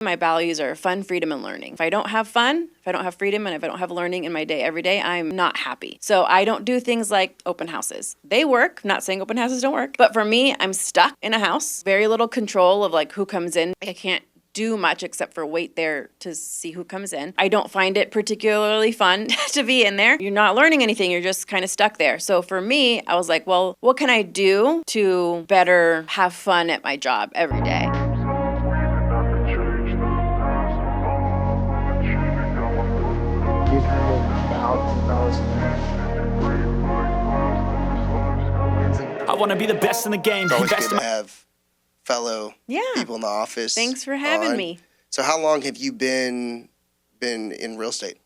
My values are fun, freedom, and learning. If I don't have fun, if I don't have freedom, and if I don't have learning in my day every day, I'm not happy. So I don't do things like open houses. They work. I'm not saying open houses don't work. But for me, I'm stuck in a house. Very little control of like who comes in. I can't do much except for wait there to see who comes in. I don't find it particularly fun to be in there. You're not learning anything. You're just kind of stuck there. So for me, I was like, well, what can I do to better have fun at my job every day? I want to be the best in the game. It's always good to have fellow people in the office. Thanks for having me. So how long have you been in real estate?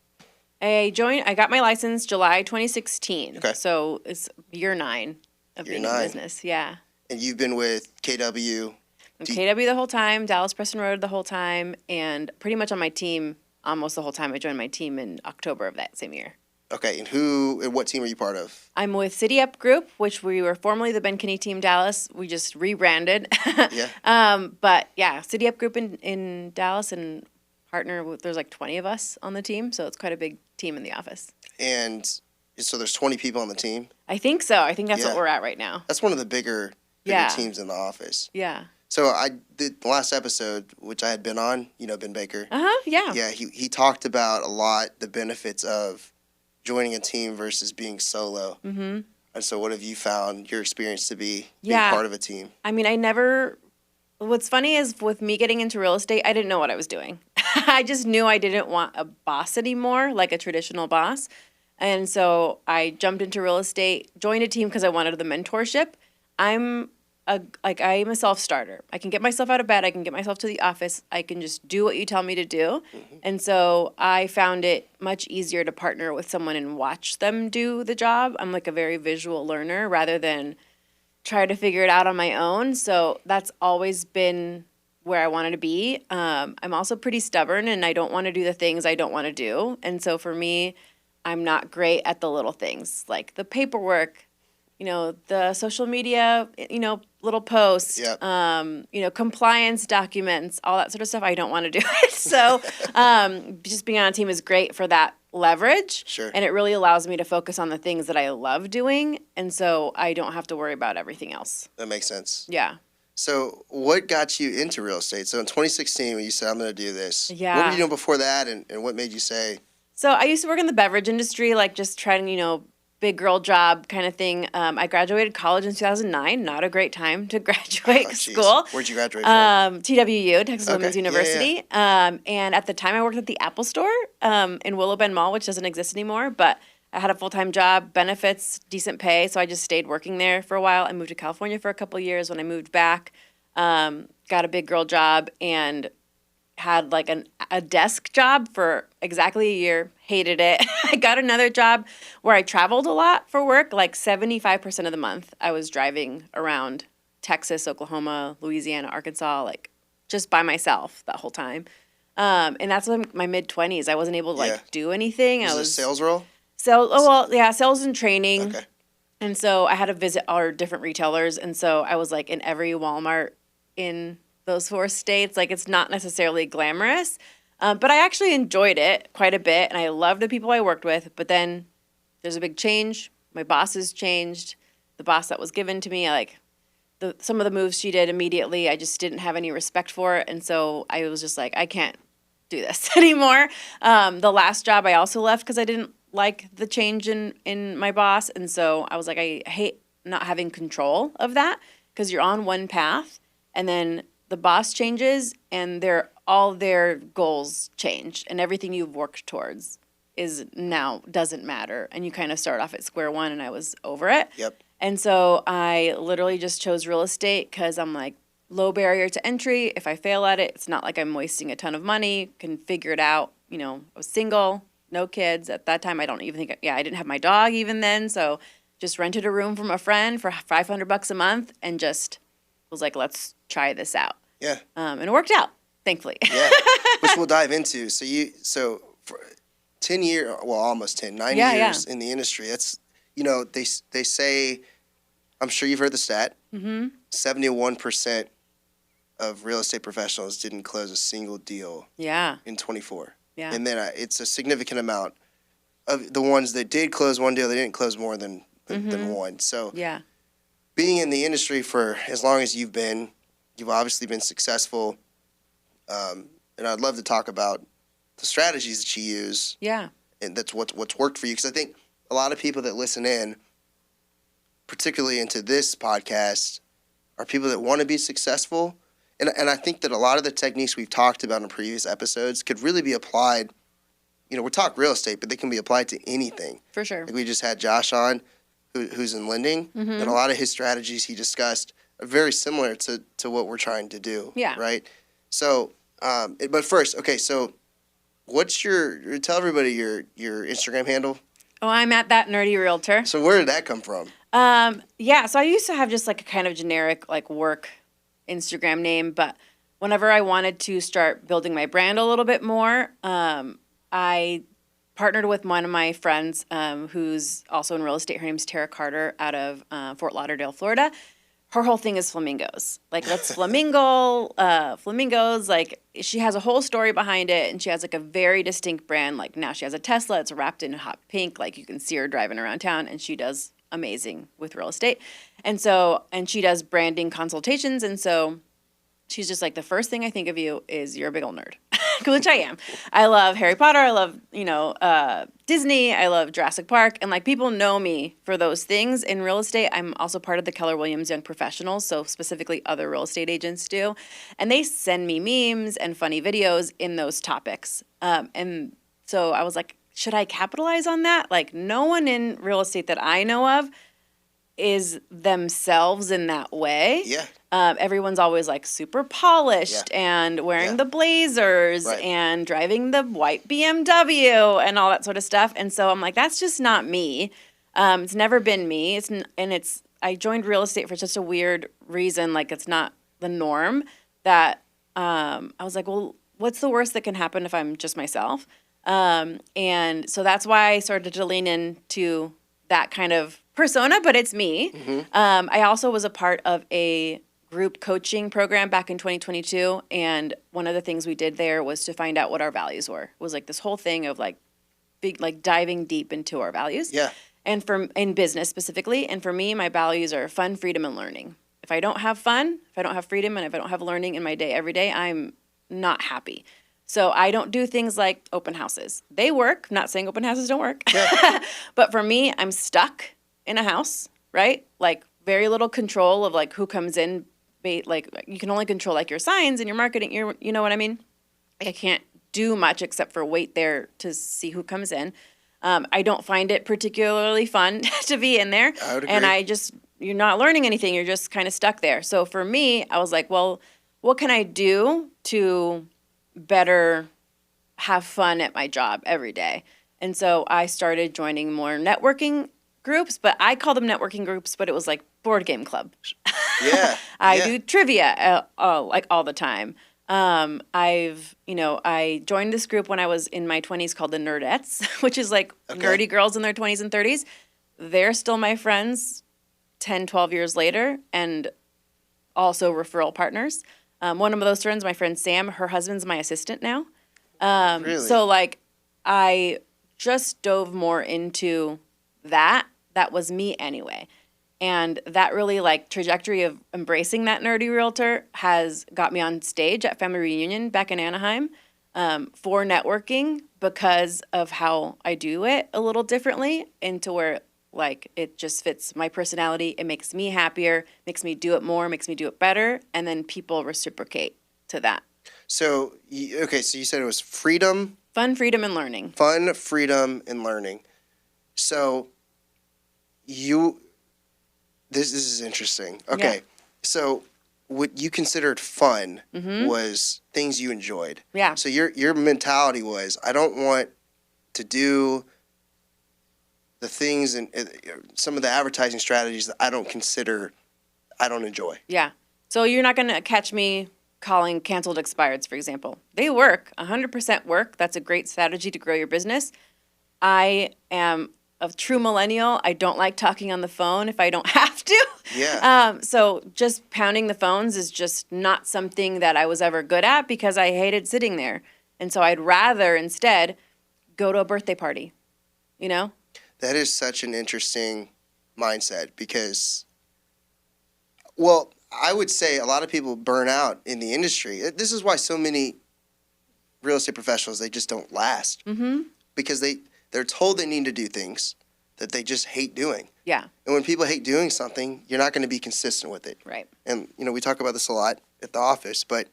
I got my license July 2016. Okay. So it's year 9 of being in business. Yeah. And you've been with KW? KW the whole time, Dallas Preston Road the whole time, and pretty much on my team almost the whole time. I joined my team in October of that same year. Okay, and what team are you part of? I'm with City Up Group, which we were formerly the Ben Kinney Team Dallas. We just rebranded. Yeah. But yeah, City Up Group in Dallas, and partner with, there's like 20 of us on the team, so it's quite a big team in the office. And so there's 20 people on the team? I think so. I think that's what we're at right now. That's one of the bigger teams in the office. Yeah. So I did the last episode, which I had been on, Ben Baker. Yeah. Yeah, he talked about a lot the benefits of joining a team versus being solo. Mm-hmm. And so what have you found your experience to be being part of a team? I mean, what's funny is with me getting into real estate, I didn't know what I was doing. I just knew I didn't want a boss anymore, like a traditional boss. And so I jumped into real estate, joined a team because I wanted the mentorship. I'm a self-starter. I can get myself out of bed. I can get myself to the office. I can just do what you tell me to do. Mm-hmm. And so I found it much easier to partner with someone and watch them do the job. I'm like a very visual learner rather than try to figure it out on my own. So that's always been where I wanted to be. I'm also pretty stubborn, and I don't want to do the things I don't want to do. And so for me, I'm not great at the little things like the paperwork, the social media, little posts, compliance documents, all that sort of stuff. I don't want to do it. So just being on a team is great for that leverage. Sure. And it really allows me to focus on the things that I love doing. And so I don't have to worry about everything else. That makes sense. Yeah. So what got you into real estate? So in 2016, when you said, I'm going to do this, what were you doing before that? And what made you say? So I used to work in the beverage industry, like just trying, big girl job kind of thing. I graduated college in 2009. Not a great time to graduate school. Where'd you graduate from? TWU, Texas Women's University. And at the time I worked at the Apple Store in Willow Bend Mall, which doesn't exist anymore. But I had a full-time job, benefits, decent pay. So I just stayed working there for a while. I moved to California for a couple of years. When I moved back, got a big girl job and had like a desk job for exactly a year, hated it. I got another job where I traveled a lot for work, like 75% of the month. I was driving around Texas, Oklahoma, Louisiana, Arkansas, like just by myself that whole time. And that's my mid-20s. I wasn't able to do anything. Was it a sales role? Sales and training. Okay. And so I had to visit our different retailers. And so I was like in every Walmart in those 4 states. Like, it's not necessarily glamorous, but I actually enjoyed it quite a bit, and I loved the people I worked with. But then there's a big change. My bosses changed. The boss that was given to me, some of the moves she did immediately, I just didn't have any respect for it, and so I was just like, I can't do this anymore. The last job I also left because I didn't like the change in my boss, and so I was like, I hate not having control of that because you're on one path, and then the boss changes and all their goals change, and everything you've worked towards doesn't matter, and you kind of start off at square one, and I was over it. Yep. And so I literally just chose real estate because I'm like, low barrier to entry. If I fail at it, it's not like I'm wasting a ton of money, can figure it out. I was single, no kids at that time. I don't even think, I didn't have my dog even then, so just rented a room from a friend for $500 a month and just was like, let's try this out. Yeah. And it worked out, thankfully. Yeah, which we'll dive into. So for 10 years, well, almost 10, 9 years in the industry, that's, they say, I'm sure you've heard the stat, 71% of real estate professionals didn't close a single deal Yeah. in 24. Yeah. And then it's a significant amount of the ones that did close one deal, they didn't close more than one. So Yeah. being in the industry for as long as you've been, you've obviously been successful. And I'd love to talk about the strategies that you use. Yeah. And that's what's worked for you. Because I think a lot of people that listen in, particularly into this podcast, are people that want to be successful. And I think that a lot of the techniques we've talked about in previous episodes could really be applied. You know, we're talking real estate, but they can be applied to anything. For sure. Like we just had Josh on, who's in lending, and a lot of his strategies he discussed are very similar to what we're trying to do. Yeah. Right? So, but first, okay, so what's tell everybody your Instagram handle? Oh, I'm at That Nerdy Realtor. So where did that come from? Yeah, so I used to have just like a kind of generic like work Instagram name, but whenever I wanted to start building my brand a little bit more, I partnered with one of my friends who's also in real estate. Her name's Tara Carter out of Fort Lauderdale, Florida. Her whole thing is flamingos. Like, let's flamingos. Like, she has a whole story behind it, and she has like a very distinct brand. Like, now she has a Tesla. It's wrapped in hot pink. Like, you can see her driving around town, and she does amazing with real estate. And she does branding consultations. And so she's just like, the first thing I think of you is you're a big old nerd, which I am. I love Harry Potter. I love, Disney. I love Jurassic Park. And like, people know me for those things. In real estate, I'm also part of the Keller Williams Young Professionals. So specifically other real estate agents do. And they send me memes and funny videos in those topics. And so I was like, should I capitalize on that? Like, no one in real estate that I know of is themselves in that way. Yeah. Everyone's always like super polished and wearing the blazers and driving the white BMW and all that sort of stuff. And so I'm like, that's just not me. It's never been me. I joined real estate for just a weird reason. Like, it's not the norm that, I was like, well, what's the worst that can happen if I'm just myself? And so that's why I started to lean into that kind of persona, but it's me. I also was a part of a group coaching program back in 2022, and one of the things we did there was to find out what our values were. It was like this whole thing of like big, like diving deep into our values. Yeah. And in business specifically, and for me, my values are fun, freedom, and learning. If I don't have fun, if I don't have freedom, and if I don't have learning in my day every day, I'm not happy. So I don't do things like open houses. They work. I'm not saying open houses don't work. Yeah. But for me, I'm stuck in a house, right? Like, very little control of like who comes in. Like, you can only control like your signs and your marketing. You know what I mean? I can't do much except for wait there to see who comes in. I don't find it particularly fun to be in there. I would agree. And you're not learning anything. You're just kind of stuck there. So for me, I was like, well, what can I do to better have fun at my job every day? And so I started joining more networking groups, but I call them networking groups, but it was like board game club. Yeah. I do trivia like all the time. I joined this group when I was in my 20s called the Nerdettes, which is like nerdy girls in their 20s and 30s. They're still my friends 10, 12 years later, and also referral partners. One of those friends, my friend Sam, her husband's my assistant now. Really? So like, I just dove more into that. That was me anyway. And that really like trajectory of embracing that nerdy realtor has got me on stage at Family Reunion back in Anaheim for networking because of how I do it a little differently, into where like it just fits my personality. It makes me happier, makes me do it more, makes me do it better. And then people reciprocate to that. So, so you said it was freedom. Fun, freedom, and learning. Fun, freedom, and learning. So this is interesting. Okay. Yeah. So what you considered fun was things you enjoyed. Yeah. So your mentality was, I don't want to do the things and some of the advertising strategies that I don't enjoy. Yeah. So you're not going to catch me calling canceled expireds, for example. They work, 100% work. That's a great strategy to grow your business. I am a true millennial. I don't like talking on the phone if I don't have to. Yeah. So just pounding the phones is just not something that I was ever good at because I hated sitting there. And so I'd rather instead go to a birthday party, you know? That is such an interesting mindset because, well, I would say a lot of people burn out in the industry. This is why so many real estate professionals, they just don't last. Mm-hmm. Because they're told they need to do things that they just hate doing. Yeah. And when people hate doing something, you're not going to be consistent with it. Right. And, we talk about this a lot at the office, but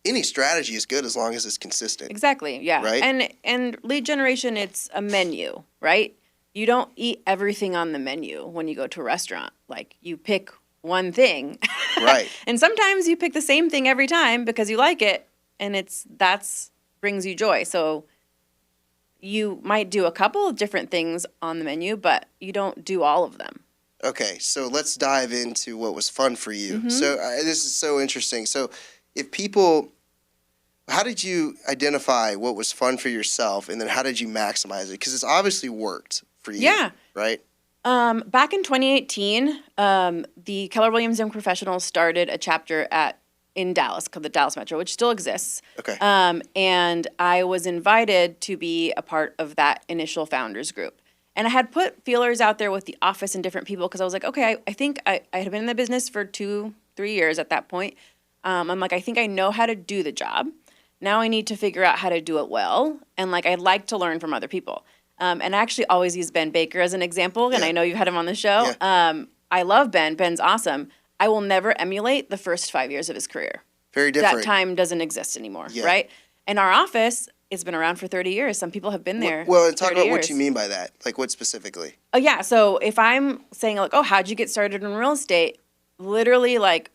any strategy is good as long as it's consistent. Exactly. Yeah. Right? And lead generation, it's a menu, right? You don't eat everything on the menu when you go to a restaurant. Like you pick one thing. Right. And sometimes you pick the same thing every time because you like it and that's brings you joy. So you might do a couple of different things on the menu, but you don't do all of them. Okay, so let's dive into what was fun for you. Mm-hmm. So this is so interesting. So how did you identify what was fun for yourself, and then how did you maximize it? Because it's obviously worked for you. Yeah. Right? Back in 2018, the Keller Williams Young Professionals started a chapter in Dallas called the Dallas Metro, which still exists. Okay. And I was invited to be a part of that initial founders group. And I had put feelers out there with the office and different people because I was like, okay, I think I had been in the business for 2-3 years at that point. I'm like, I think I know how to do the job. Now I need to figure out how to do it well. And like, I'd like to learn from other people. And I actually always use Ben Baker as an example. And Yeah. I know you've had him on the show. Yeah. I love Ben. Ben's awesome. I will never emulate the first 5 years of his career. Very different. That time doesn't exist anymore, Yeah. right? And our office has been around for 30 years. Some people have been there. Well, and talk 30 about what years. you mean by that. Like, what specifically? Oh, yeah. So if I'm saying, like, oh, how'd you get started in real estate? Literally, like,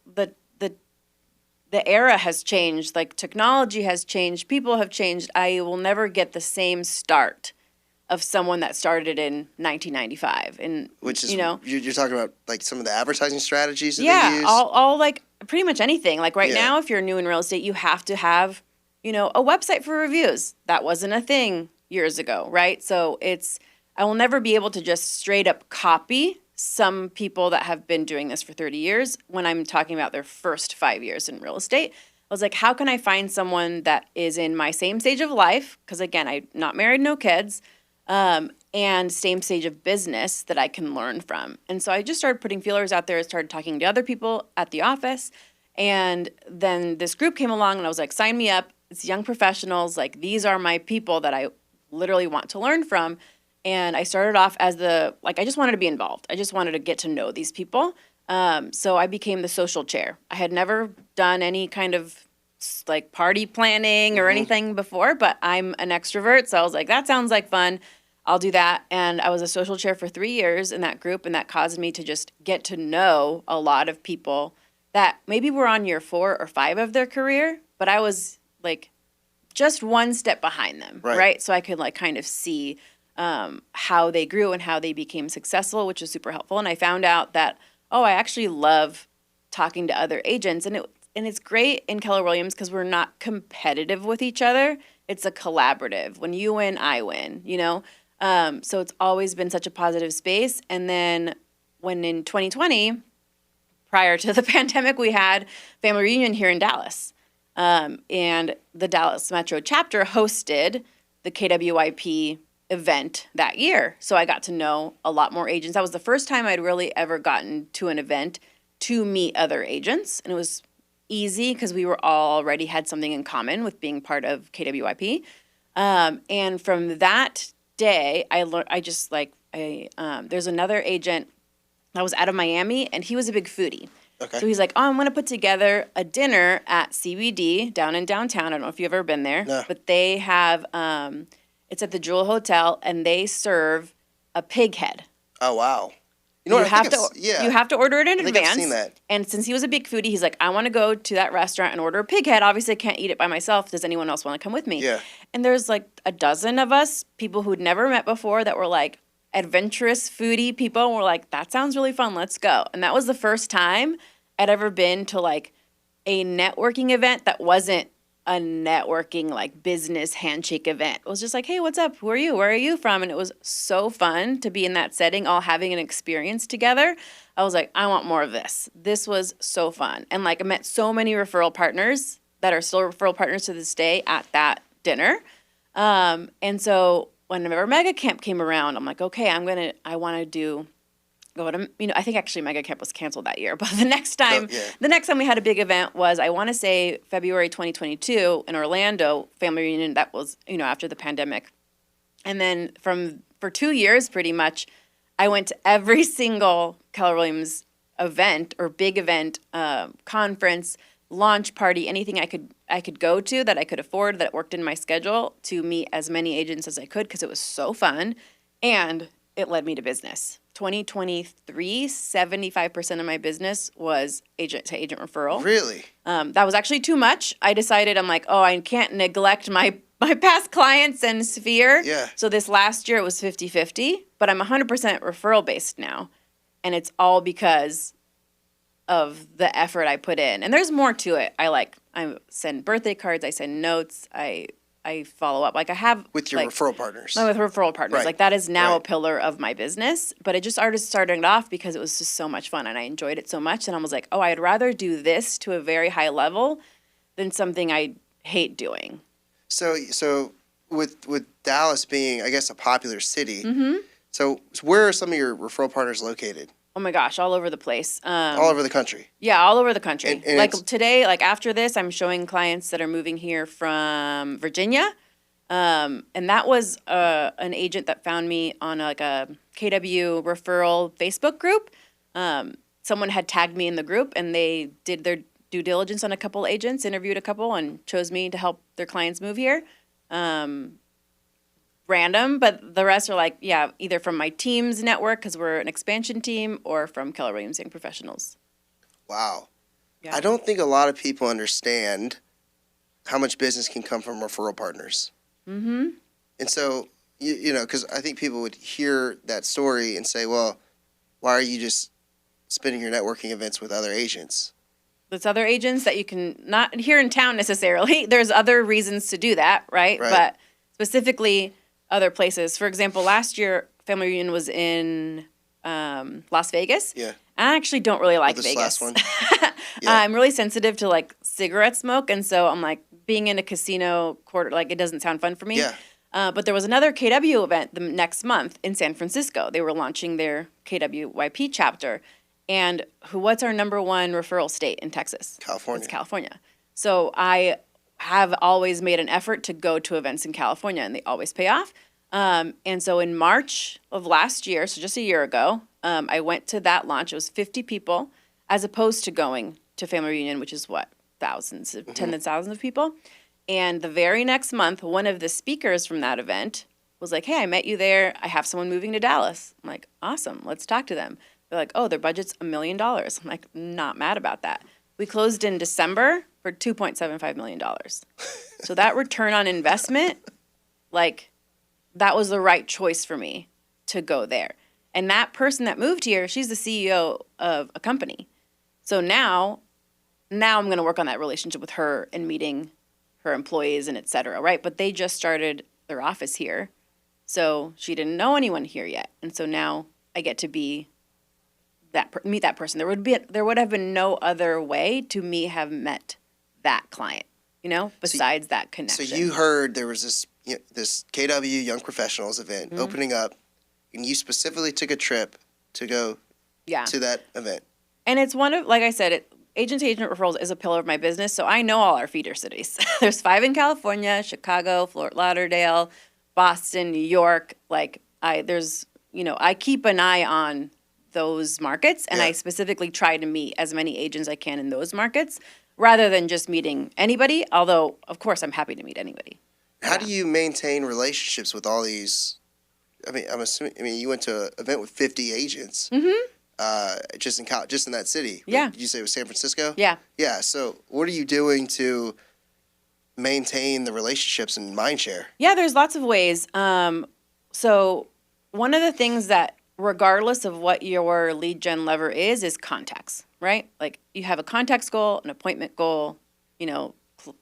the era has changed. Like, technology has changed. People have changed. I will never get the same start of someone that started in 1995. And, Which is, you're talking about, like, some of the advertising strategies that they yeah, use? all like pretty much anything. Like right Yeah. now, if you're new in real estate, you have to have, a website for reviews. That wasn't a thing years ago, right? So I will never be able to just straight up copy some people that have been doing this for 30 years when I'm talking about their first 5 years in real estate. I was like, how can I find someone that is in my same stage of life? Because again, I'm not married, no kids. And same stage of business that I can learn from. And so I just started putting feelers out there, started talking to other people at the office. And then this group came along and I was like, sign me up. It's young professionals. Like, these are my people that I literally want to learn from. And I started off as I just wanted to be involved. I just wanted to get to know these people. So I became the social chair. I had never done any kind of like party planning or anything before, but I'm an extrovert. So I was like, that sounds like fun. I'll do that. And I was a social chair for 3 years in that group. And that caused me to just get to know a lot of people that maybe were on year 4 or 5 of their career, but I was like just one step behind them. Right. So I could like kind of see how they grew and how they became successful, which was super helpful. And I found out that, I actually love talking to other agents. And it's great in Keller Williams because we're not competitive with each other. It's a collaborative. When you win, I win, So it's always been such a positive space. And then when in 2020, prior to the pandemic, we had family reunion here in Dallas. And the Dallas Metro chapter hosted the KWYP event that year. So I got to know a lot more agents. That was the first time I'd really ever gotten to an event to meet other agents. And it was easy because we were all already had something in common with being part of KWYP. And from that day, I learned, there's another agent that was out of Miami and he was a big foodie. Okay. So he's like, I'm going to put together a dinner at CBD down in downtown. I don't know if you've ever been there, No. but they have, it's at the Jewel Hotel and they serve a pig head. Oh, wow. You know what? You have to order it in I think advance. I've seen that. And since he was a big foodie, he's like, I want to go to that restaurant and order a pig head. Obviously, I can't eat it by myself. Does anyone else want to come with me? Yeah. And there's like a dozen of us, people who'd never met before, that were like adventurous foodie people. And we're like, that sounds really fun. Let's go. And that was the first time I'd ever been to like a networking event that wasn't a networking, like, business handshake event. It was just like, hey, what's up? Who are you? Where are you from? And it was so fun to be in that setting, all having an experience together. I was like, I want more of this. This was so fun. And, like, I met so many referral partners that are still referral partners to this day at that dinner. And so whenever Mega Camp came around, I'm like, okay, I want to go to, I think actually Mega Camp was canceled that year, but the next time we had a big event was, I want to say February 2022 in Orlando, family reunion. That was, after the pandemic. And then for 2 years, pretty much, I went to every single Keller Williams event or big event, conference, launch party, anything I could go to that I could afford, that worked in my schedule, to meet as many agents as I could, because it was so fun, and it led me to business. 2023, 75% of my business was agent to agent referral. Really? That was actually too much. I decided, I'm like, I can't neglect my past clients and sphere. Yeah. So this last year it was 50-50, but I'm 100% referral based now. And it's all because of the effort I put in. And there's more to it. I send birthday cards, I send notes, I follow up. Like, I have with your referral partners. With referral partners. Right. Like, that is now Right. a pillar of my business. But it just started off because it was just so much fun and I enjoyed it so much. And I was like, I'd rather do this to a very high level than something I hate doing. So with Dallas being, I guess, a popular city, Mm-hmm. so where are some of your referral partners located? Oh my gosh, all over the place. All over the country. Yeah, all over the country. And like it's- today, like after this, I'm showing clients that are moving here from Virginia. And that was an agent that found me on a KW referral Facebook group. Someone had tagged me in the group, and they did their due diligence on a couple agents, interviewed a couple, and chose me to help their clients move here. Random, but the rest are either from my team's network, because we're an expansion team, or from Keller Williams Young Professionals. Wow. Yeah. I don't think a lot of people understand how much business can come from referral partners. Mm-hmm. And so, because I think people would hear that story and say, well, why are you just spending your networking events with other agents? There's other agents that you can, not here in town necessarily. There's other reasons to do that, right? Right. But specifically other places. For example, last year, family reunion was in Las Vegas. Yeah. I actually don't really like This Vegas. last one. Yeah. I'm really sensitive to cigarette smoke, and so I'm being in a casino quarter, it doesn't sound fun for me. Yeah. But there was another KW event the next month in San Francisco. They were launching their KWYP chapter. And what's our number one referral state in Texas? California. It's California. So I have always made an effort to go to events in California, and they always pay off. And so in March of last year, so just a year ago, I went to that launch. It was 50 people, as opposed to going to family reunion, which is thousands, tens of thousands of people. And the very next month, one of the speakers from that event was like, hey, I met you there. I have someone moving to Dallas. I'm like, awesome. Let's talk to them. They're like, their budget's $1 million. I'm like, not mad about that. We closed in December for $2.75 million. So that return on investment, that was the right choice for me to go there. And that person that moved here, she's the CEO of a company. So now I'm going to work on that relationship with her and meeting her employees and et cetera, right? But they just started their office here. So she didn't know anyone here yet. And so now I get to be meet that person. There would have been no other way to me have met that client, besides that connection. So you heard there was this KW Young Professionals event opening up, and you specifically took a trip to go to that event. And it's one of, like I said, agent-to-agent referrals is a pillar of my business, so I know all our feeder cities. There's 5 in California, Chicago, Fort Lauderdale, Boston, New York. I keep an eye on those markets, and I specifically try to meet as many agents I can in those markets, rather than just meeting anybody, although, of course, I'm happy to meet anybody. How do you maintain relationships with all these? I'm assuming. You went to an event with 50 agents. Mm-hmm. Just in that city. Yeah. Did you say it was San Francisco? Yeah. Yeah. So what are you doing to maintain the relationships and mind share? Yeah, there's lots of ways. So one of the things that, regardless of what your lead gen lever is contacts, right? You have a contacts goal, an appointment goal,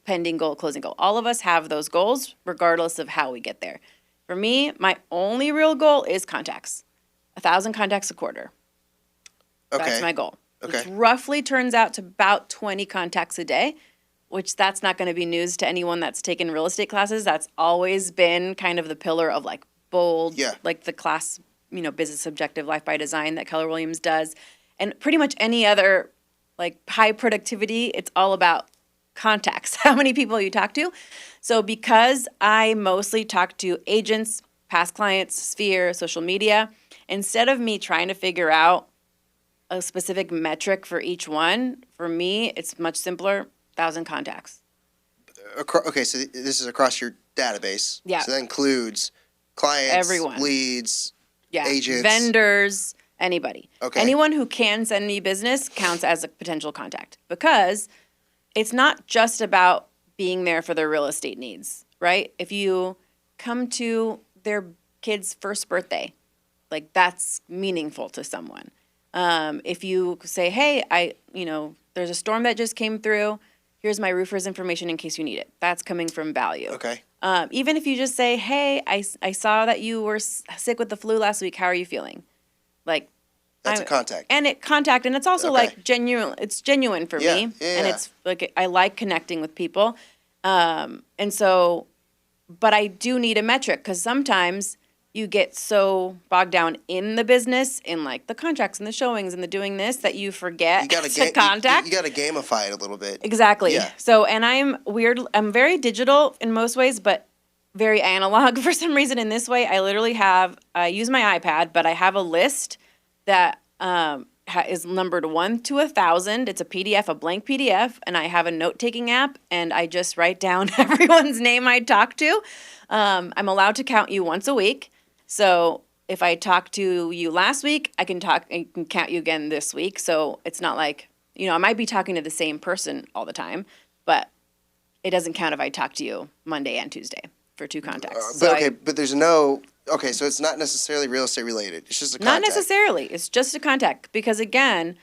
pending goal, closing goal. All of us have those goals regardless of how we get there. For me, my only real goal is contacts. 1,000 contacts a quarter. Okay. That's my goal. Okay. Which roughly turns out to about 20 contacts a day, which that's not going to be news to anyone that's taken real estate classes. That's always been kind of the pillar of like bold, like the class, business objective, life by design that Keller Williams does. And pretty much any other like high productivity, it's all about contacts, how many people you talk to. So because I mostly talk to agents, past clients, Sphere, social media, instead of me trying to figure out a specific metric for each one, for me, it's much simpler, 1,000 contacts. Okay, so this is across your database. Yeah. So that includes clients, everyone, leads, agents, vendors, anybody. Okay. Anyone who can send me business counts as a potential contact, because it's not just about being there for their real estate needs, right? If you come to their kid's first birthday, like that's meaningful to someone. If you say, hey, there's a storm that just came through. Here's my roofer's information in case you need it. That's coming from value. Okay. Even if you just say, hey, I saw that you were sick with the flu last week. How are you feeling? Like, that's a contact. And it's also like genuine. It's genuine for me. Yeah. And it's like, I like connecting with people. And so, but I do need a metric, because sometimes you get so bogged down in the business, in like the contracts and the showings and the doing this, that you forget to contact. You got to gamify it a little bit. Exactly. Yeah. So, and I'm very digital in most ways, but very analog for some reason in this way. I use my iPad, but I have a list that is numbered 1 to 1,000. It's a PDF, a blank PDF, and I have a note-taking app, and I just write down everyone's name I talk to. I'm allowed to count you once a week. So if I talked to you last week, I can count you again this week. So it's not like, I might be talking to the same person all the time, but it doesn't count if I talk to you Monday and Tuesday for 2 contacts. But there's no, so it's not necessarily real estate related. It's just a contact. Not necessarily. It's just a contact. Because again,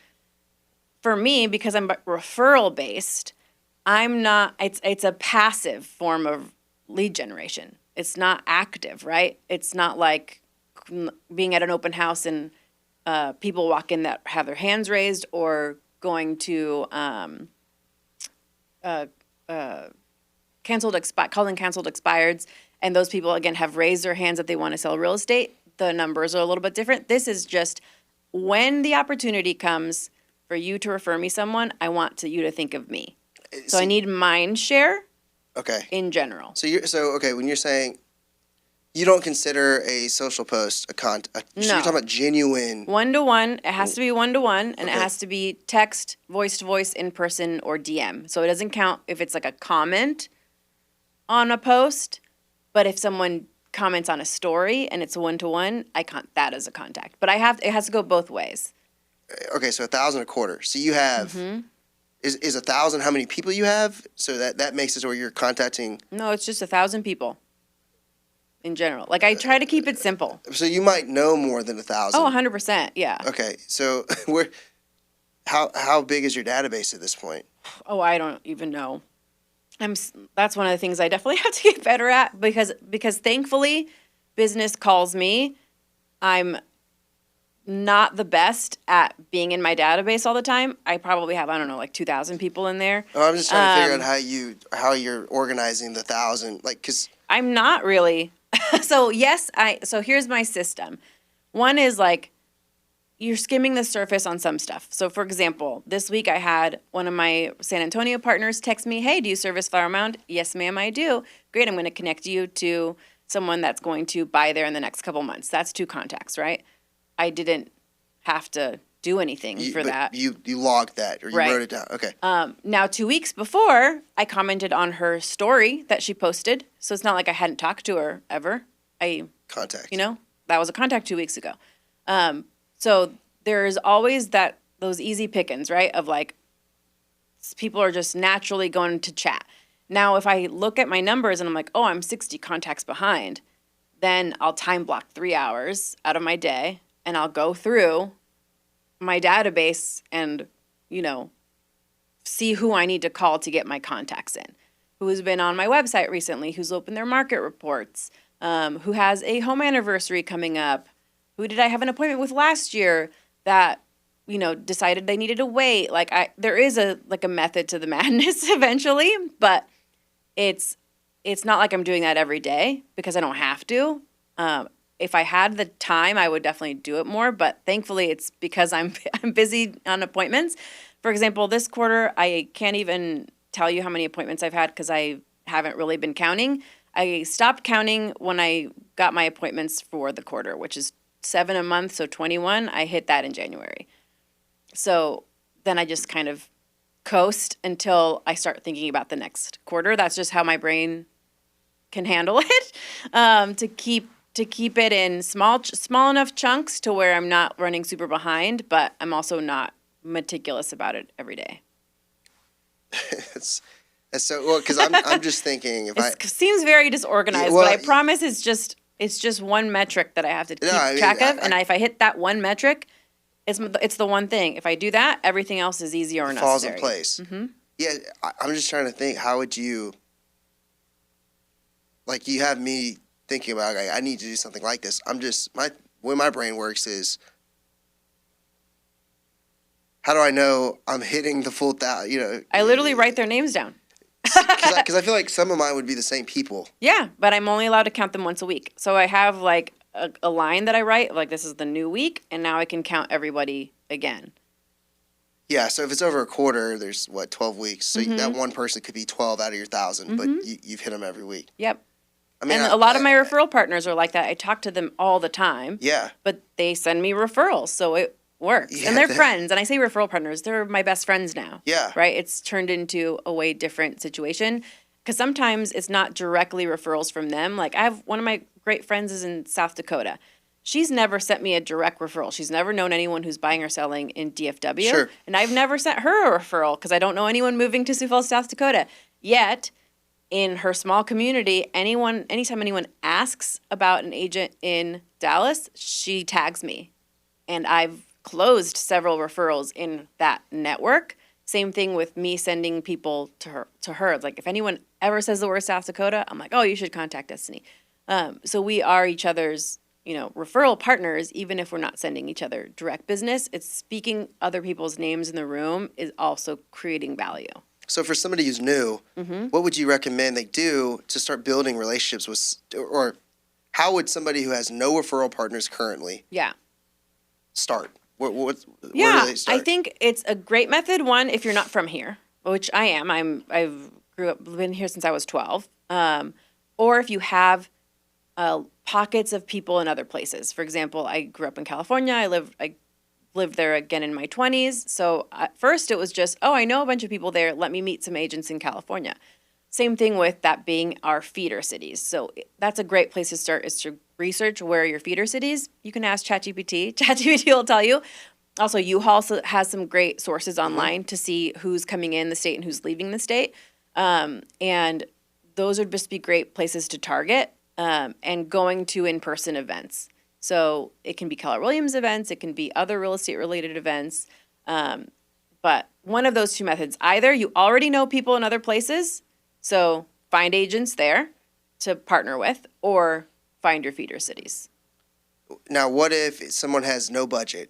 for me, because I'm referral based, it's a passive form of lead generation. It's not active, right? It's not like being at an open house and people walk in that have their hands raised, or going to calling canceled expireds, and those people, again, have raised their hands that they want to sell real estate. The numbers are a little bit different. This is just when the opportunity comes for you to refer me someone, I want you to think of me. So I need mind share. Okay. In general. So when you're saying you don't consider a social post a No. So you're talking about genuine. 1-to-1. It has to be 1-to-1, and it has to be text, voice to voice, in person, or DM. So it doesn't count if it's like a comment on a post, but if someone comments on a story and it's a 1-to-1, I count that as a contact. But it has to go both ways. Okay, so 1,000 a quarter. So you have. Is 1,000 how many people you have? So that makes it where you're contacting. No, it's just 1,000 people in general. Like, I try to keep it simple. So you might know more than 1,000. Oh, 100%, yeah. Okay, so how big is your database at this point? Oh, I don't even know. That's one of the things I definitely have to get better at, because thankfully business calls me. I'm not the best at being in my database all the time. I probably have, 2,000 people in there. Oh, I'm just trying to figure out how you're organizing the 1,000, because I'm not really. So here's my system. One is like, you're skimming the surface on some stuff. So for example, this week I had one of my San Antonio partners text me, hey, do you service Flower Mound? Yes, ma'am, I do. Great, I'm going to connect you to someone that's going to buy there in the next couple months. That's 2 contacts, right? I didn't have to do anything for that. You logged that, or you wrote it down. Okay. Now, 2 weeks before, I commented on her story that she posted. So it's not like I hadn't talked to her ever. Contact. That was a contact 2 weeks ago. So there's always those easy pickings, right? Of like, people are just naturally going to chat. Now, if I look at my numbers and I'm like, oh, I'm 60 contacts behind, then I'll time block 3 hours out of my day, and I'll go through my database and, see who I need to call to get my contacts in. who's been on my website recently, who's opened their market reports, who has a home anniversary coming up, who did I have an appointment with last year that, decided they needed to wait. There is a method to the madness eventually, but it's not like I'm doing that every day because I don't have to. If I had the time, I would definitely do it more, but thankfully it's because I'm busy on appointments. For example, this quarter, I can't even tell you how many appointments I've had because I haven't really been counting. I stopped counting when I got my appointments for the quarter, which is 7 a month, so 21. I hit that in January. So then I just kind of coast until I start thinking about the next quarter. That's just how my brain can handle it, to keep it in small enough chunks to where I'm not running super behind, but I'm also not meticulous about it every day. It's so well because I'm just thinking It seems very disorganized, but I promise it's just one metric that I have to keep track of, and if I hit that one metric, it's the one thing. If I do that, everything else is easy or necessary. Falls in place. Mm-hmm. Yeah, I'm just trying to think. How would you? Like you have me thinking about. I need to do something like this. Way my brain works is. How do I know I'm hitting the full thousand? I literally write their names down. Because I feel like some of mine would be the same people. Yeah, but I'm only allowed to count them once a week. So I have a line that I write, this is the new week, and now I can count everybody again. Yeah, so if it's over a quarter, there's 12 weeks. So that one person could be 12 out of your 1,000, but you've hit them every week. Yep. A lot of my referral partners are like that. I talk to them all the time. Yeah. But they send me referrals, so it works. Yeah, and they're friends. And I say referral partners, they're my best friends now. Yeah. Right? It's turned into a way different situation. Because sometimes it's not directly referrals from them. I have one of my great friends is in South Dakota. She's never sent me a direct referral. She's never known anyone who's buying or selling in DFW. Sure. And I've never sent her a referral because I don't know anyone moving to Sioux Falls, South Dakota. Yet, in her small community, anytime anyone asks about an agent in Dallas, she tags me. And I've closed several referrals in that network. Same thing with me sending people to her. It's if anyone ever says the word South Dakota, I'm like, oh, you should contact Destiny. So we are each other's, referral partners, even if we're not sending each other direct business. It's speaking other people's names in the room is also creating value. So for somebody who's new, what would you recommend they do to start building relationships with, or how would somebody who has no referral partners currently start? Where do they start? I think it's a great method. One, if you're not from here, which I am. I've been here since I was 12. Or if you have pockets of people in other places. For example, I grew up in California. I lived there again in my 20s. So at first it was just, I know a bunch of people there. Let me meet some agents in California. Same thing with that being our feeder cities. So that's a great place to start, is to research where are your feeder cities. You can ask ChatGPT. ChatGPT will tell you. Also, U-Haul has some great sources online to see who's coming in the state and who's leaving the state. And those would just be great places to target and going to in-person events. So it can be Keller Williams events. It can be other real estate-related events. But one of those two methods, either you already know people in other places, so find agents there to partner with, or find your feeder cities. Now, what if someone has no budget?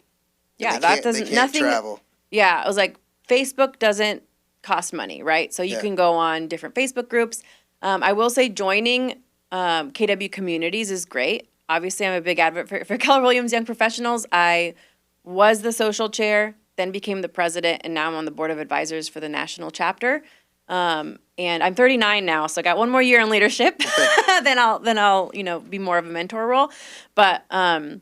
Yeah, that doesn't, they can't travel. Yeah, I was like, Facebook doesn't cost money, right? So you can go on different Facebook groups. I will say joining KW communities is great. Obviously, I'm a big advocate for Keller Williams Young Professionals. I was the social chair, then became the president, and now I'm on the board of advisors for the national chapter. And I'm 39 now, so I got one more year in leadership. then I'll be more of a mentor role. But and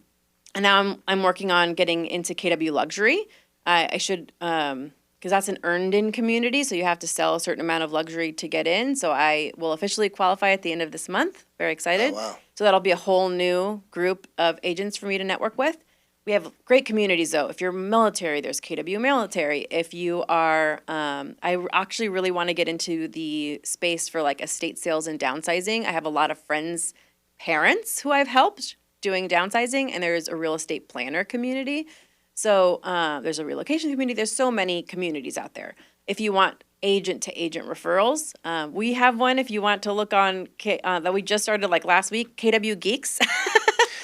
now I'm working on getting into KW Luxury. I should because that's an earned-in community, so you have to sell a certain amount of luxury to get in. So I will officially qualify at the end of this month. Very excited. Oh, wow. So that'll be a whole new group of agents for me to network with. We have great communities, though. If you're military, there's KW Military. If you are, I actually really want to get into the space for estate sales and downsizing. I have a lot of friends, parents who I've helped doing downsizing, and there's a real estate planner community. So there's a relocation community. There's so many communities out there. If you want agent-to-agent referrals. We have one if you want to look on that we just started like last week, KW Geeks,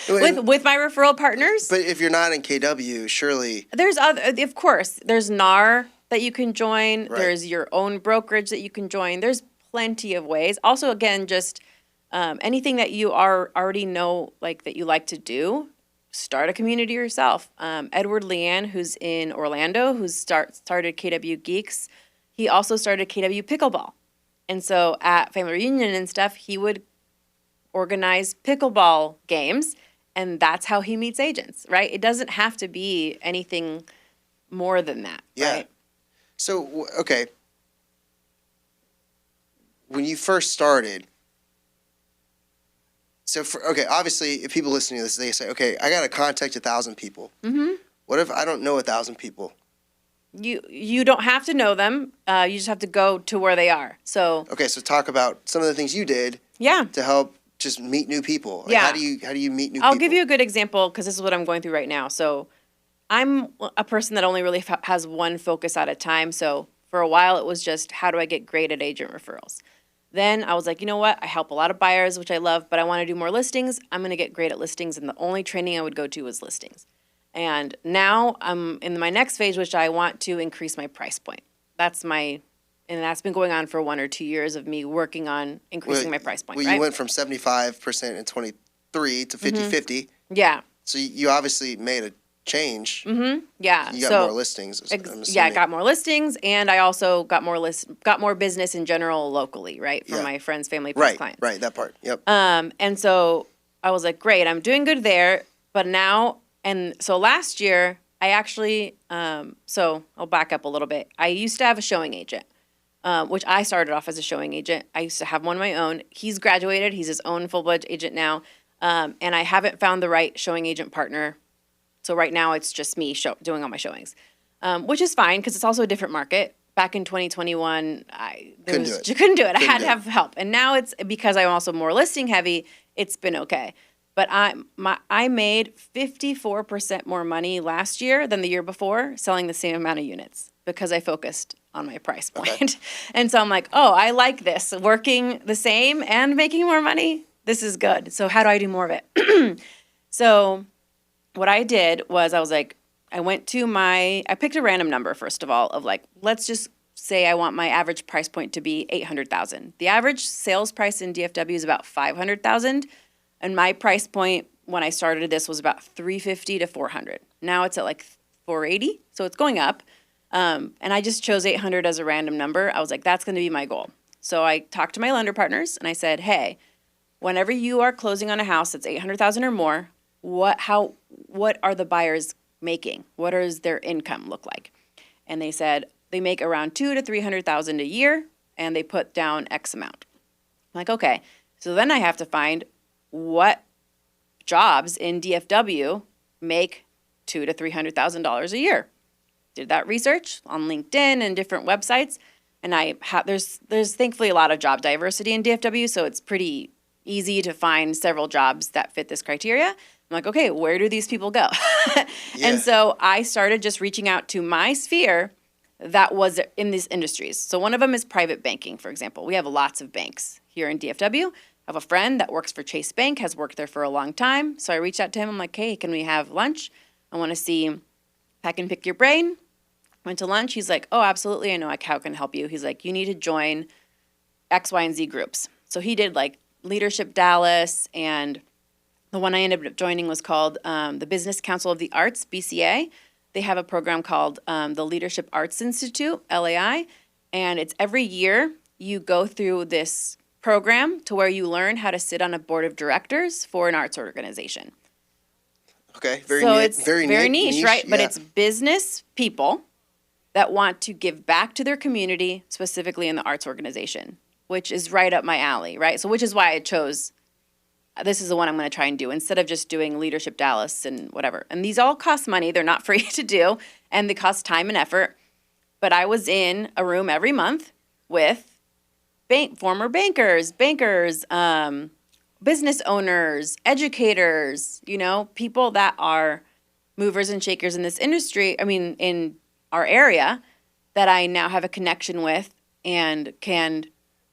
with my referral partners. But if you're not in KW, surely There's other, of course, there's NAR that you can join. Right. There's your own brokerage that you can join. There's plenty of ways. Also, again, just anything that you already know, like that you like to do, start a community yourself. Edward Leanne, who's in Orlando, who started KW Geeks, he also started KW Pickleball. And so at family reunion and stuff, he would organize pickleball games, and that's how he meets agents, right? It doesn't have to be anything more than that, right? So, okay, when you first started, obviously, if people listening to this, they say, okay, I got to contact 1,000 people. Mm-hmm. What if I don't know 1,000 people? You don't have to know them. You just have to go to where they are. So so talk about some of the things you did. To help just meet new people. Like, how do you meet new people? I'll give you a good example because this is what I'm going through right now. So I'm a person that only really has one focus at a time. So for a while, it was just how do I get great at agent referrals? Then I was like, you know what? I help a lot of buyers, which I love, but I want to do more listings. I'm going to get great at listings, and the only training I would go to was listings. And now I'm in my next phase, which I want to increase my price point. And that's been going on for 1 or 2 years of me working on increasing my price point. You went from 75% in 23 to 50-50. Yeah. So you obviously made a change. Mm-hmm. Yeah. You got more listings. I got more listings, and I also got more business in general locally, right, from my friends, family, plus clients. Right, that part. Yep. And so I was like, great, I'm doing good there, but now, and so last year I actually, so I'll back up a little bit. I used to have a showing agent, which I started off as a showing agent. I used to have one of my own. He's graduated. He's his own full-fledged agent now, and I haven't found the right showing agent partner. So right now it's just me doing all my showings, which is fine because it's also a different market. Back in 2021, couldn't do it. I had to have help. And now it's because I'm also more listing heavy, it's been okay. But I made 54% more money last year than the year before selling the same amount of units because I focused on my price point. Okay. And so I'm like, oh, I like this. Working the same and making more money, this is good. So how do I do more of it? So what I did was I was like, I picked a random number, first of all, of like, let's just say I want my average price point to be $800,000. The average sales price in DFW is about $500,000. And my price point when I started this was about $350 to $400. Now it's at like $480, so it's going up. And I just chose $800 as a random number. I was like, that's going to be my goal. So I talked to my lender partners and I said, hey, whenever you are closing on a house that's $800,000 or more, what are the buyers making? What does their income look like? And they said they make around $200,000 to $300,000 a year, and they put down X amount. I'm like, okay. So then I have to find what jobs in DFW make $200,000 to $300,000 a year. Did that research on LinkedIn and different websites, and there's thankfully a lot of job diversity in DFW, so it's pretty easy to find several jobs that fit this criteria. I'm like, okay, where do these people go? And so I started just reaching out to my sphere that was in these industries. So one of them is private banking, for example. We have lots of banks here in DFW. I have a friend that works for Chase Bank, has worked there for a long time. So I reached out to him. I'm like, hey, can we have lunch? I want to see if I can pick your brain. Went to lunch. He's like, oh, absolutely. I know how can I help you. He's like, you need to join X, Y, and Z groups. So he did like Leadership Dallas, and the one I ended up joining was called the Business Council of the Arts, BCA. They have a program called the Leadership Arts Institute, LAI, and it's every year you go through this program to where you learn how to sit on a board of directors for an arts organization. Okay, it's very niche, right? Yeah. But it's business people that want to give back to their community, specifically in the arts organization, which is right up my alley, right? So which is why I chose, this is the one I'm going to try and do instead of just doing Leadership Dallas and whatever. And these all cost money. They're not free to do, and they cost time and effort. But I was in a room every month with former bankers, business owners, educators, people that are movers and shakers in this industry, in our area, that I now have a connection with and can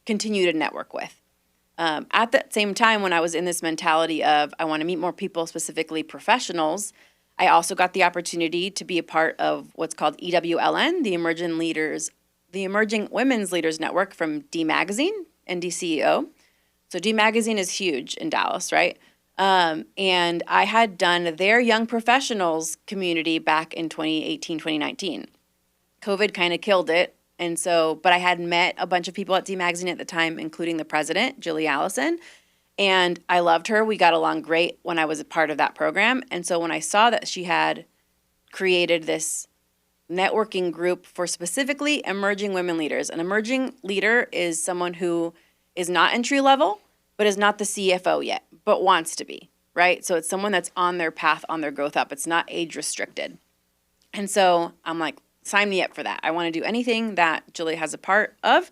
continue to network with. At that same time, when I was in this mentality of I want to meet more people, specifically professionals, I also got the opportunity to be a part of what's called EWLN, the Emerging Women's Leaders Network from D Magazine and DCEO. So D Magazine is huge in Dallas, right? And I had done their young professionals community back in 2018, 2019. COVID kind of killed it. And so, but I had met a bunch of people at D Magazine at the time, including the president, Julie Allison. And I loved her. We got along great when I was a part of that program. And so when I saw that she had created this networking group for specifically emerging women leaders, an emerging leader is someone who is not entry level, but is not the CFO yet, but wants to be, right? So it's someone that's on their path, on their growth up. It's not age restricted. And so I'm like, sign me up for that. I want to do anything that Julie has a part of.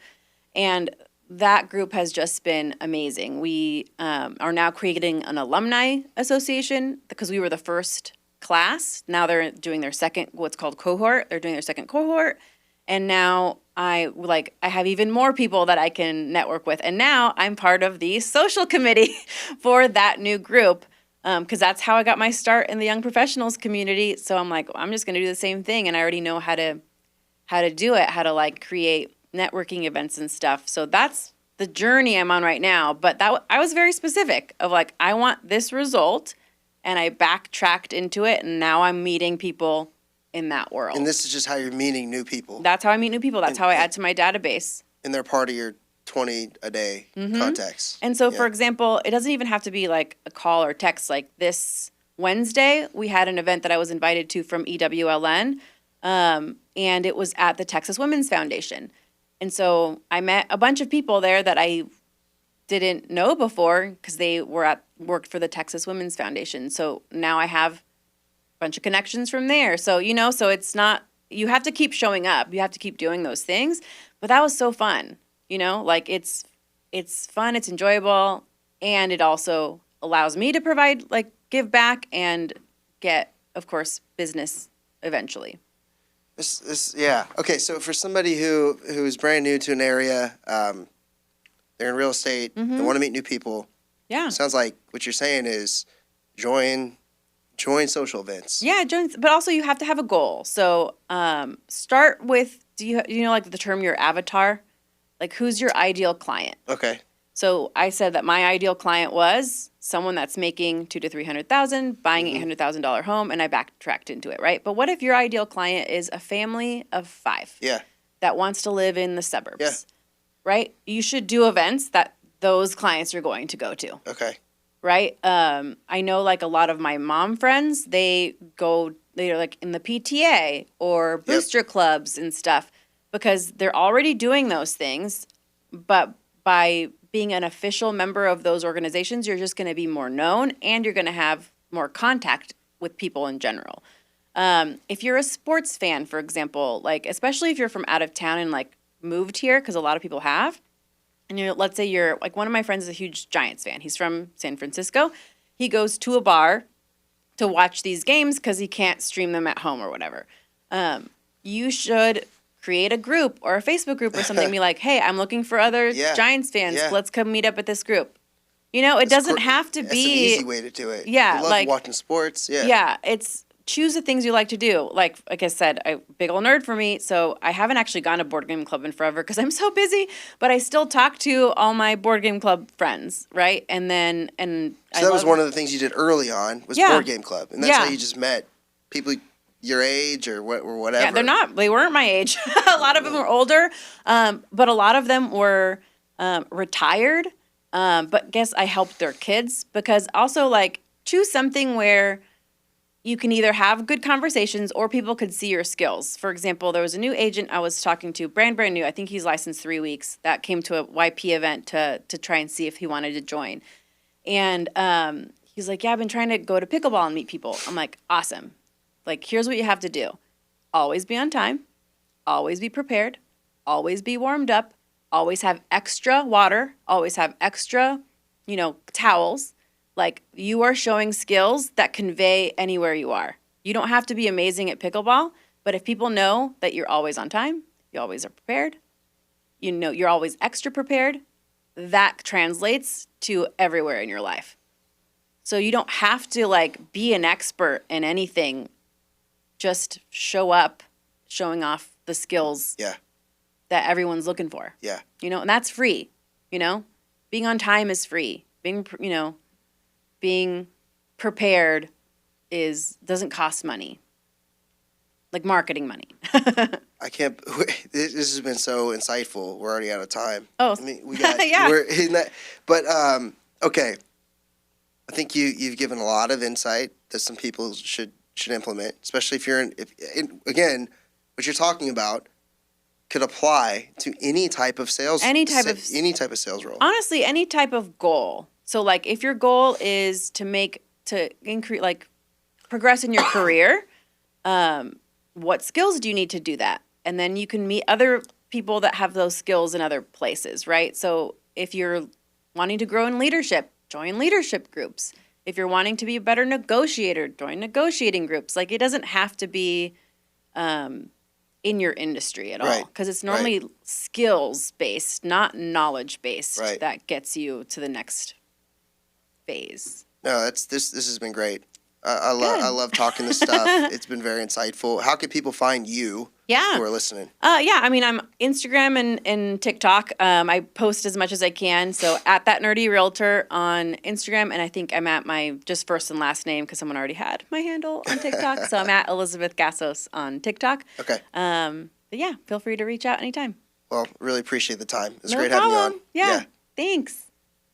And that group has just been amazing. We are now creating an alumni association because we were the first class. Now they're doing their second, what's called cohort. They're doing their second cohort. And now I have even more people that I can network with. And now I'm part of the social committee for that new group. Because that's how I got my start in the young professionals community. So I'm like, well, I'm just going to do the same thing, and I already know how to do it, how to like create networking events and stuff. So that's the journey I'm on right now. But I was very specific of like, I want this result, and I backtracked into it, and now I'm meeting people in that world. And this is just how you're meeting new people. That's how I meet new people. That's how I add to my database. And they're part of your 20 a day contacts. And so, for example, it doesn't even have to be like a call or text. Like this Wednesday, we had an event that I was invited to from EWLN, and it was at the Texas Women's Foundation. And so I met a bunch of people there that I didn't know before because they worked for the Texas Women's Foundation. So now I have a bunch of connections from there. So, so it's not, you have to keep showing up. You have to keep doing those things. But that was so fun. Like it's fun, it's enjoyable, and it also allows me to provide, like, give back and get, of course, business eventually. Yeah. Okay, so for somebody who's brand new to an area, they're in real estate, they want to meet new people. Yeah. Sounds like what you're saying is join social events. Yeah, but also you have to have a goal. So start with, do you know like the term your avatar? Like, who's your ideal client? Okay. So I said that my ideal client was someone that's making $200,000 to $300,000, buying an $800,000 home, and I backtracked into it, right? But what if your ideal client is a family of 5? Yeah. That wants to live in the suburbs? Yeah. Right? You should do events that those clients are going to go to. Okay. Right? I know like a lot of my mom friends, they're like in the PTA or booster clubs and stuff, because they're already doing those things, but by being an official member of those organizations, you're just going to be more known and you're going to have more contact with people in general. If you're a sports fan, for example, like especially if you're from out of town and like moved here, because a lot of people have, and let's say you're like, one of my friends is a huge Giants fan. He's from San Francisco. He goes to a bar to watch these games because he can't stream them at home or whatever. You should create a group or a Facebook group or something. Be like, hey, I'm looking for other Giants fans. Yeah. Let's come meet up at this group. It doesn't have to be. That's an easy way to do it. Yeah, I love like watching sports. Yeah. Yeah, it's choose the things you like to do. Like I said, big old nerd for me. So I haven't actually gone to board game club in forever because I'm so busy. But I still talk to all my board game club friends, right? So that was one of the things you did early on was board game club, and that's how you just met people your age or whatever. Yeah, they weren't my age. A lot of them were older, but a lot of them were retired. But guess I helped their kids because also like choose something where you can either have good conversations or people could see your skills. For example, there was a new agent I was talking to, brand new. I think he's licensed 3 weeks. That came to a YP event to try and see if he wanted to join. And he's like, yeah, I've been trying to go to pickleball and meet people. I'm like, awesome. Like, here's what you have to do. Always be on time. Always be prepared. Always be warmed up. Always have extra water. Always have extra, towels. Like, you are showing skills that convey anywhere you are. You don't have to be amazing at pickleball, but if people know that you're always on time, you always are prepared, you're always extra prepared, that translates to everywhere in your life. So you don't have to like be an expert in anything. Just show up, showing off the skills that everyone's looking for. Yeah. And that's free, Being on time is free. Being prepared doesn't cost money. Like marketing money. I can't. This has been so insightful. We're already out of time. Oh, I mean, we got. Yeah. We're in that, but okay. I think you've given a lot of insight that some people should implement, especially if you're again, what you're talking about could apply to any type of sales, any type of sales role. Honestly, any type of goal. So, like, if your goal is to increase, like, progress in your career, what skills do you need to do that? And then you can meet other people that have those skills in other places, right? So if you're wanting to grow in leadership, join leadership groups. If you're wanting to be a better negotiator, join negotiating groups. Like, it doesn't have to be in your industry at all, because it's normally skills-based, not knowledge-based, that gets you to the next phase. No, this has been great. I love talking this stuff. It's been very insightful. How can people find you who are listening? I mean, I'm Instagram and TikTok. I post as much as I can. So at That Nerdy Realtor on Instagram, and I think I'm at my just first and last name because someone already had my handle on TikTok. So I'm at Elizabeth Gassos on TikTok. Okay. But yeah, feel free to reach out anytime. Well, really appreciate the time. It was No great problem. having you on. Yeah. Thanks.